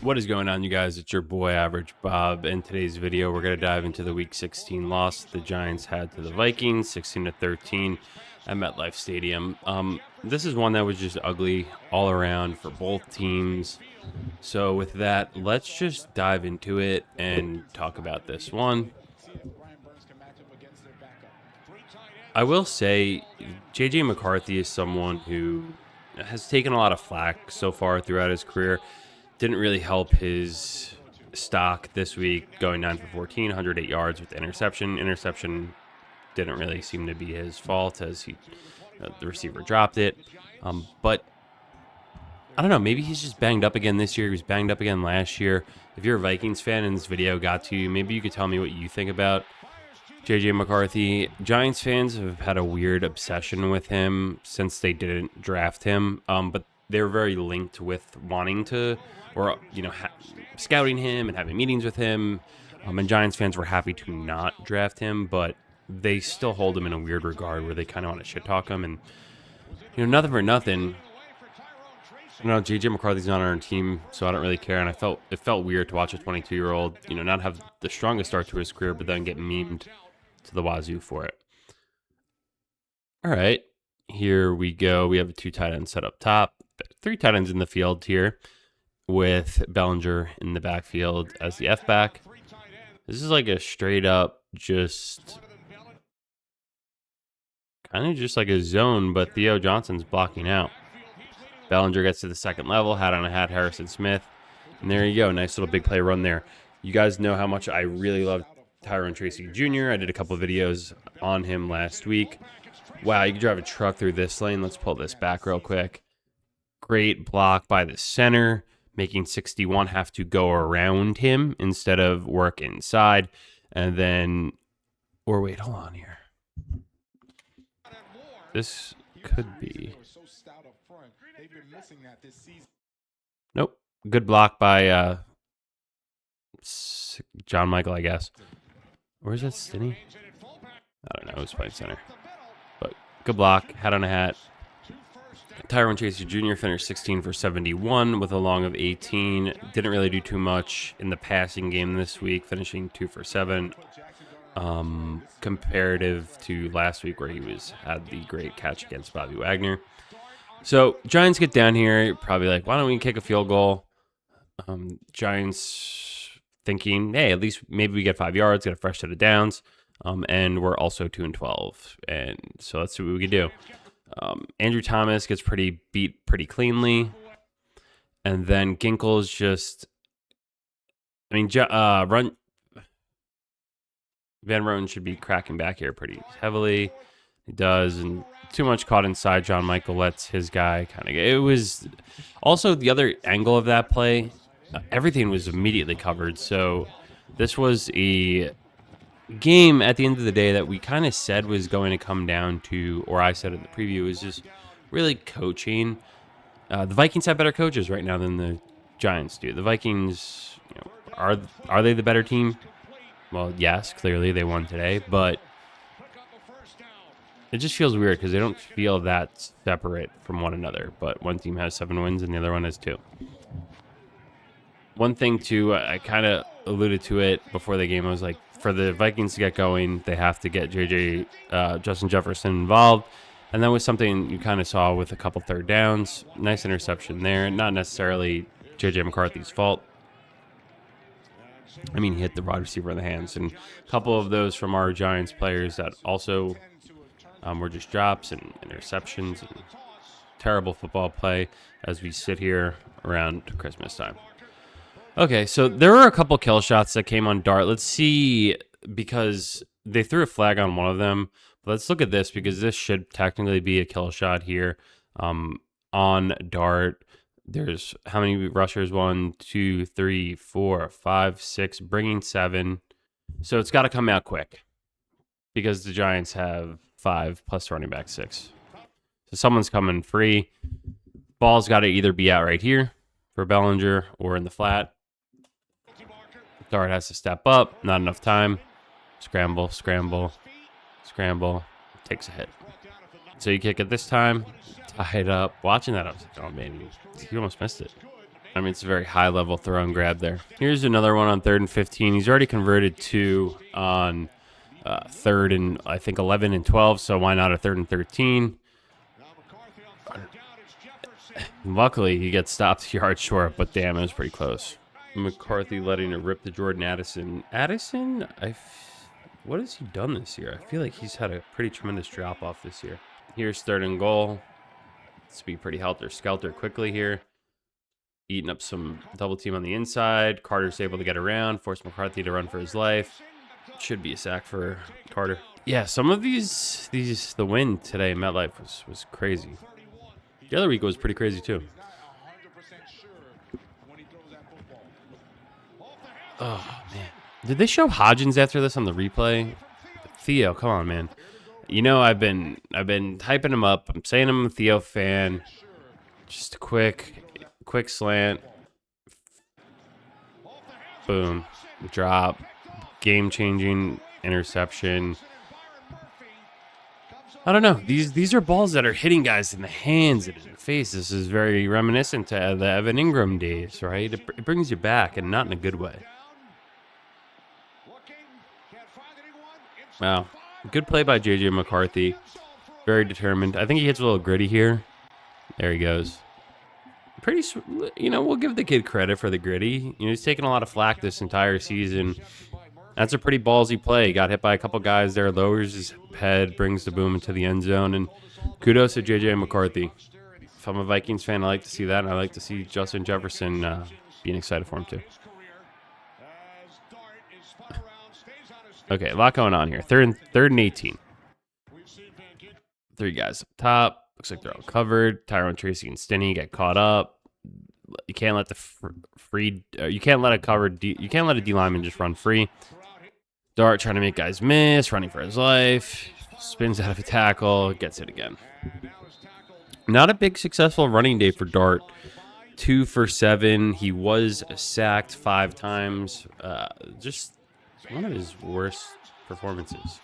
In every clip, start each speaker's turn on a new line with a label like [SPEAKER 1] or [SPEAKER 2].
[SPEAKER 1] What is going on, you guys? It's your boy Average Bob. In today's video, we're going to dive into the Week 16 loss the Giants had to the Vikings, 16-13 at MetLife Stadium. This is one that was just ugly all around for both teams. So with that, let's just dive into it and talk about this one. I will say J.J. McCarthy is someone who has taken a lot of flack so far throughout his career. Didn't really help his stock this week, going 9 for 14, 108 yards with the interception. Interception didn't really seem to be his fault as the receiver dropped it. But I don't know, maybe he's just banged up again this year. He was banged up again last year. If you're a Vikings fan and this video got to you, maybe you could tell me what you think about J.J. McCarthy. Giants fans have had a weird obsession with him since they didn't draft him, but they're very linked with wanting to, or scouting him and having meetings with him. And Giants fans were happy to not draft him, but they still hold him in a weird regard where they kind of want to shit talk him. And nothing for nothing. J.J. McCarthy's not on our team, so I don't really care. And it felt weird to watch a 22-year-old, not have the strongest start to his career, but then get memed to the wazoo for it. All right, here we go. We have a 2 tight ends set up top, 3 tight ends in the field here, with Bellinger in the backfield as the F-back. This is like a straight up just like a zone, but Theo Johnson's blocking out. Bellinger gets to the second level, hat on a hat, Harrison Smith. And there you go, nice little big play run there. You guys know how much I really love Tyrone Tracy Jr. I did a couple of videos on him last week. Wow, you can drive a truck through this lane. Let's pull this back real quick. Great block by the center, making 61 have to go around him instead of work inside. And then, or wait, hold on here. This could be. Nope. Good block by John Michael, I guess. Where's that Stinney? I don't know. Who's playing center? But good block. Hat on a hat. Tyrone Tracy Jr. finished 16 for 71 with a long of 18. Didn't really do too much in the passing game this week, finishing 2 for 7. Comparative to last week where he had the great catch against Bobby Wagner. So Giants get down here, probably like, why don't we kick a field goal? Giants thinking, hey, at least maybe we get 5 yards, get a fresh set of downs, and we're also 2-12, and so let's see what we can do. Andrew Thomas gets beat pretty cleanly, and then Ginkle's just, Van Roten should be cracking back here pretty heavily. He does, and too much caught inside. John Michael lets his guy kind of get. It was also the other angle of that play. Everything was immediately covered. So this was a game at the end of the day that we kind of said was going to come down to, or I said in the preview, was just really coaching. The Vikings have better coaches right now than the Giants do. The Vikings, are they the better team? Well, yes, clearly they won today, but it just feels weird because they don't feel that separate from one another. But one team has 7 wins and the other one has 2. One thing, too, I kind of alluded to it before the game. I was like, for the Vikings to get going, they have to get Justin Jefferson involved. And that was something you kind of saw with a couple third downs. Nice interception there. Not necessarily J.J. McCarthy's fault. I mean, he hit the wide receiver in the hands. And a couple of those from our Giants players that also were just drops and interceptions and terrible football play as we sit here around Christmas time. Okay, so there were a couple kill shots that came on dart. Let's see, because they threw a flag on one of them. But let's look at this, because this should technically be a kill shot here on dart. There's how many rushers? 1, 2, 3, 4, 5, 6, bringing 7. So it's got to come out quick because the Giants have 5 plus running back 6. So someone's coming free. Ball's got to either be out right here for Bellinger or in the flat. Dart has to step up. Not enough time. Scramble, scramble, scramble. Takes a hit. So you kick it this time. Tie it up. Watching that, I was like, oh, man, he almost missed it. I mean, it's a very high-level throw and grab there. Here's another one on 3rd and 15. He's already converted 2 on 3rd and, I think, 11 and 12, so why not a 3rd and 13? Luckily, he gets stopped yard short, but damn, it was pretty close. McCarthy letting it rip to Jordan Addison. Addison, what has he done this year? I feel like he's had a pretty tremendous drop-off this year. Here's 3rd and goal. Let's be pretty helter-skelter quickly here. Eating up some double team on the inside. Carter's able to get around, force McCarthy to run for his life. Should be a sack for Carter. Yeah, some of the win today in MetLife was crazy. The other week was pretty crazy too. Oh man, did they show Hodgins after this on the replay? Theo, come on, man. You know I've been hyping him up. I'm saying I'm a Theo fan. Just a quick slant. Boom, drop, game-changing interception. I don't know. These are balls that are hitting guys in the hands and in the face. This is very reminiscent to the Evan Ingram days, right? It brings you back, and not in a good way. Wow. Good play by J.J. McCarthy. Very determined. I think he hits a little gritty here. There he goes. Pretty, we'll give the kid credit for the gritty. He's taken a lot of flack this entire season. That's a pretty ballsy play. He got hit by a couple guys there, lowers his head, brings the boom into the end zone, and kudos to J.J. McCarthy. If I'm a Vikings fan, I like to see that, and I like to see Justin Jefferson being excited for him too. Okay, a lot going on here. Third and 18. 3 guys up top. Looks like they're all covered. Tyrone Tracy and Stinney get caught up. You can't let you can't let a D lineman just run free. Dart trying to make guys miss, running for his life. Spins out of a tackle, gets it again. Not a big successful running day for Dart. 2 for 7. He was sacked 5 times. Just one of his worst performances.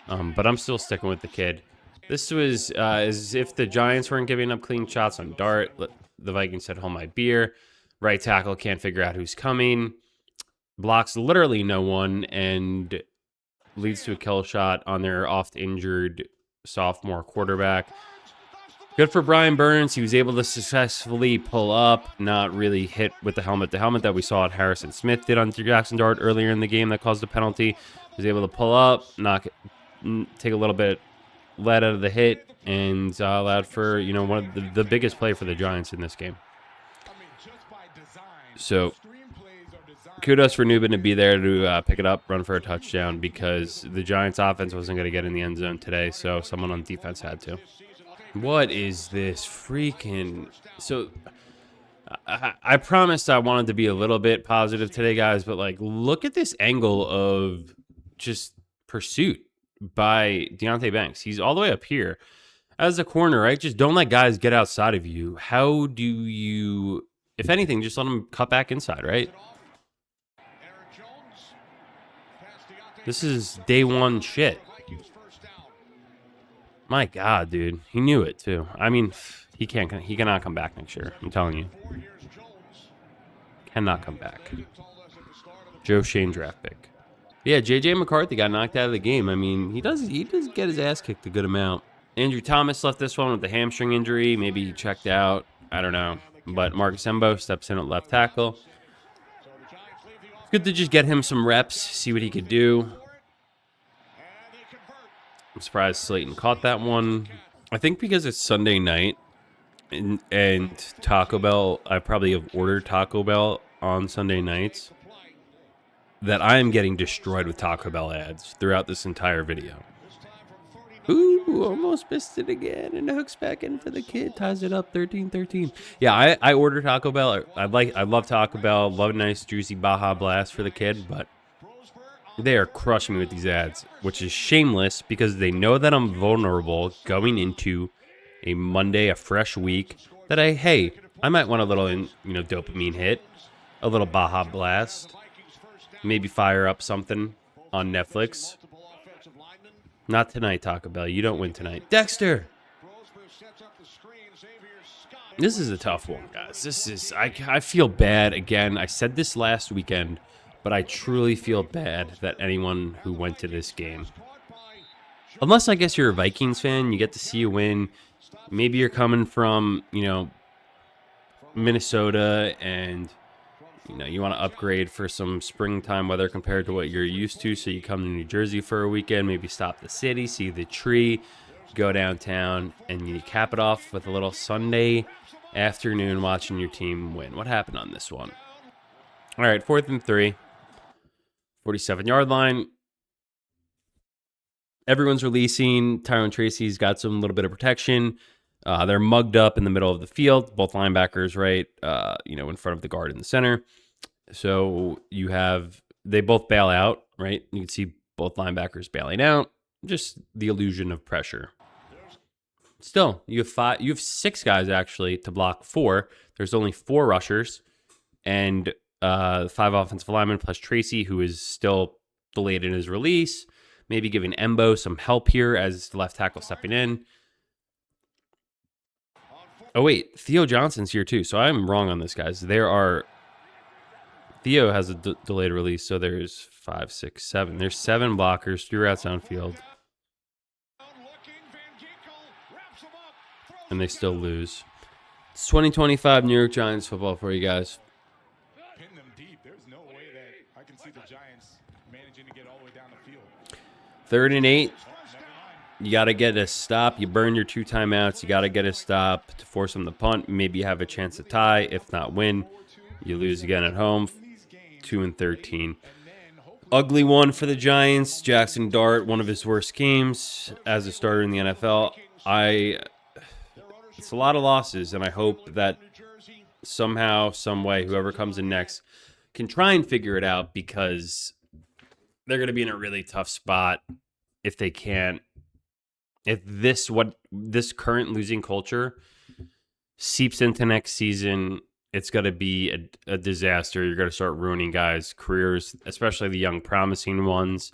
[SPEAKER 1] But I'm still sticking with the kid. This was as if the Giants weren't giving up clean shots on Dart. The Vikings said, hold my beer. Right tackle can't figure out who's coming. Blocks literally no one and leads to a kill shot on their oft-injured sophomore quarterback. Good for Brian Burns. He was able to successfully pull up, not really hit with the helmet. The helmet that we saw at Harrison Smith did on Jackson Dart earlier in the game that caused a penalty. Was able to pull up, take a little bit lead out of the hit, and allowed for one of the biggest play for the Giants in this game. So kudos for Newbin to be there to pick it up, run for a touchdown, because the Giants offense wasn't going to get in the end zone today, so someone on defense had to. What is this freaking... So I promised I wanted to be a little bit positive today, guys, but look at this angle of just pursuit by Deonte Banks. He's all the way up here as a corner, right? Just don't let guys get outside of you. How do you, if anything, just let them cut back inside, right? This is day one shit. My God, dude. He knew it too. I mean, he cannot come back next year. I'm telling you. Cannot come back. Joe Shane draft pick. Yeah, J.J. McCarthy got knocked out of the game. I mean, he does get his ass kicked a good amount. Andrew Thomas left this one with a hamstring injury. Maybe he checked out. I don't know. But Marcus Embo steps in at left tackle. It's good to just get him some reps, see what he could do. I'm surprised Slayton caught that one. I think because it's Sunday night and Taco Bell, I probably have ordered Taco Bell on Sunday nights, that I am getting destroyed with Taco Bell ads throughout this entire video. Ooh, almost missed it again, and the hook's back in for the kid, ties it up 13-13. Yeah, I order Taco Bell. I love Taco Bell. Love a nice juicy Baja Blast for the kid, but they are crushing me with these ads, which is shameless because they know that I'm vulnerable going into a Monday, a fresh week, that I might want a little, dopamine hit, a little Baja Blast, maybe fire up something on Netflix. Not tonight, Taco Bell. You don't win tonight. Dexter! This is a tough one, guys. I feel bad. Again, I said this last weekend, but I truly feel bad that anyone who went to this game, unless I guess you're a Vikings fan, you get to see a win. Maybe you're coming from, Minnesota, and you want to upgrade for some springtime weather compared to what you're used to. So you come to New Jersey for a weekend, maybe stop the city, see the tree, go downtown, and you cap it off with a little Sunday afternoon watching your team win. What happened on this one? All right, 4th and 3, 47-yard line. Everyone's releasing. Tyrone Tracy's got some little bit of protection. They're mugged up in the middle of the field, both linebackers, right? In front of the guard in the center. So they both bail out, right? You can see both linebackers bailing out. Just the illusion of pressure. Still, you have 6 guys actually to block 4. There's only 4 rushers, and 5 offensive linemen plus Tracy, who is still delayed in his release. Maybe giving Embo some help here as the left tackle stepping in. Oh, wait. Theo Johnson's here, too. So I'm wrong on this, guys. Theo has a delayed release, so there's 5, 6, 7. There's 7 blockers, 3 routes downfield. And they still lose. It's 2025 New York Giants football for you guys.
[SPEAKER 2] Pin them deep. There's no way that I can see the Giants managing to get all the way down the field.
[SPEAKER 1] 3rd and 8. You got to get a stop. You burn your 2 timeouts. You got to get a stop to force them to punt. Maybe you have a chance to tie. If not, win. You lose again at home. 2 and 13. Ugly one for the Giants. Jackson Dart, one of his worst games as a starter in the NFL. It's a lot of losses, and I hope that somehow, some way, whoever comes in next can try and figure it out, because they're going to be in a really tough spot if they can't. If this current losing culture seeps into next season, it's going to be a disaster. You're going to start ruining guys' careers, especially the young, promising ones.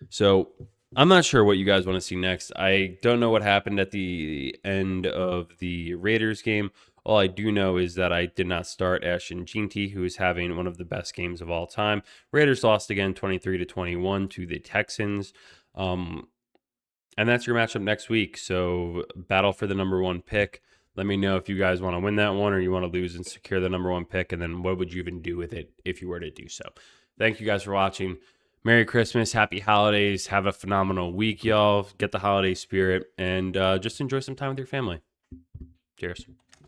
[SPEAKER 1] So I'm not sure what you guys want to see next. I don't know what happened at the end of the Raiders game. All I do know is that I did not start Ashton Jeanty, who is having one of the best games of all time. Raiders lost again 23-21 to the Texans. And that's your matchup next week. So battle for the number 1 pick. Let me know if you guys want to win that one or you want to lose and secure the number 1 pick. And then what would you even do with it if you were to do so? Thank you guys for watching. Merry Christmas. Happy holidays. Have a phenomenal week, y'all. Get the holiday spirit and just enjoy some time with your family. Cheers.